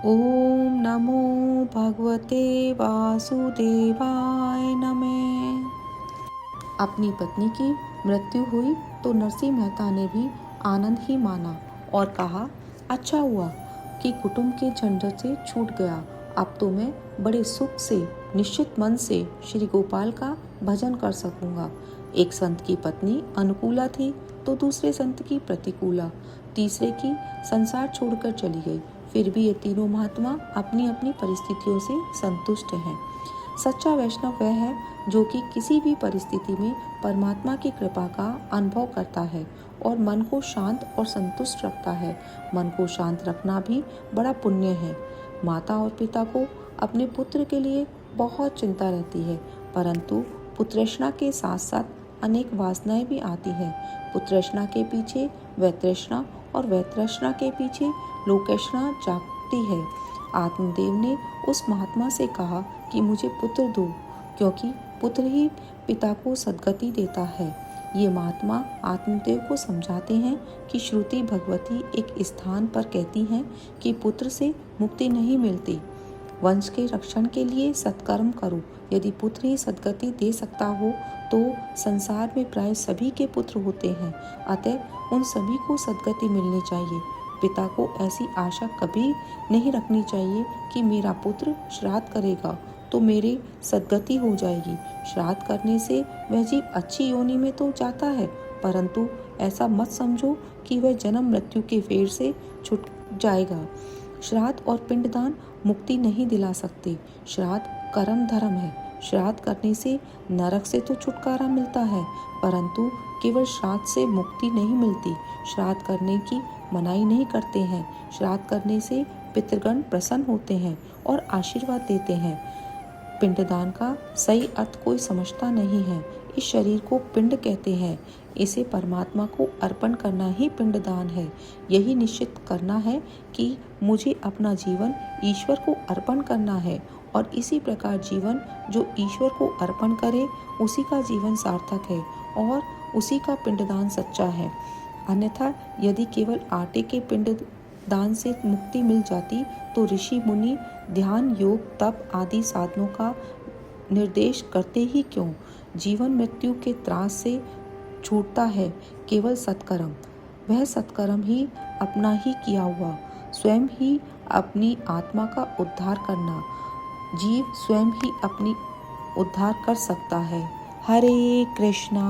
ओम नमो भगवते वासुदेवाय नमः। अपनी पत्नी की मृत्यु हुई तो नरसिंह मेहता ने भी आनंद ही माना और कहा, अच्छा हुआ कि कुटुंब के झंझट से छूट गया। अब तो मैं बड़े सुख से निश्चित मन से श्री गोपाल का भजन कर सकूंगा। एक संत की पत्नी अनुकूला थी तो दूसरे संत की प्रतिकूला, तीसरे की संसार छोड़कर चली गई। फिर भी ये तीनों महात्मा अपनी अपनी परिस्थितियों से संतुष्ट हैं। सच्चा वैष्णव वह है जो कि किसी भी परिस्थिति में परमात्मा की कृपा का अनुभव करता है और मन को शांत और संतुष्ट रखता है। मन को शांत रखना भी बड़ा पुण्य है। माता और पिता को अपने पुत्र के लिए बहुत चिंता रहती है, परंतु पुत्रतृष्णा के साथ साथ अनेक वासनाएं भी आती हैं। पुत्रतृष्णा के पीछे वैतृष्णा और वैतृष्णा के पीछे लोकतृष्णा जागती है। आत्मदेव ने उस महात्मा से कहा कि मुझे पुत्र दो, क्योंकि पुत्र ही पिता को सद्गति देता है। ये महात्मा आत्मदेव को समझाते हैं कि श्रुति भगवती एक स्थान पर कहती हैं कि पुत्र से मुक्ति नहीं मिलती। वंश के रक्षण के लिए सत्कर्म करो। यदि पुत्र ही सद्गति दे सकता हो तो संसार में प्राय सभी के पुत्र होते हैं, अतः उन सभी को सद्गति मिलनी चाहिए। पिता को ऐसी आशा कभी नहीं रखनी चाहिए कि मेरा पुत्र श्राद्ध करेगा तो मेरी सद्गति हो जाएगी। श्राद्ध करने से वह जीव अच्छी योनि में तो जाता है, परंतु ऐसा मत समझो कि वह जन्म मृत्यु के फेर से छूट जाएगा। श्राद्ध और पिंडदान मुक्ति नहीं दिला सकते। श्राद्ध कर्म धर्म है। श्राद्ध करने से नरक से तो छुटकारा मिलता है, परंतु केवल श्राद्ध से मुक्ति नहीं मिलती। श्राद्ध करने की मनाही नहीं करते हैं। श्राद्ध करने से पितृगण प्रसन्न होते हैं और आशीर्वाद देते हैं। पिंडदान का सही अर्थ कोई समझता नहीं है। इस शरीर को पिंड कहते हैं। इसे परमात्मा को अर्पण करना ही पिंडदान है। यही निश्चित करना है कि मुझे अपना जीवन ईश्वर को अर्पण करना है और इसी प्रकार जीवन जो ईश्वर को अर्पण करे उसी का जीवन सार्थक है और उसी का पिंडदान सच्चा है। अन्यथा यदि केवल आटे के पिंड दान से मुक्ति मिल जाती तो ऋषि मुनि ध्यान योग तप आदि साधनों का निर्देश करते ही क्यों। जीवन मृत्यु के त्रास से छूटता है केवल सत्कर्म। वह सत्कर्म ही अपना ही किया हुआ, स्वयं ही अपनी आत्मा का उद्धार करना। जीव स्वयं ही अपनी उद्धार कर सकता है। हरे कृष्णा।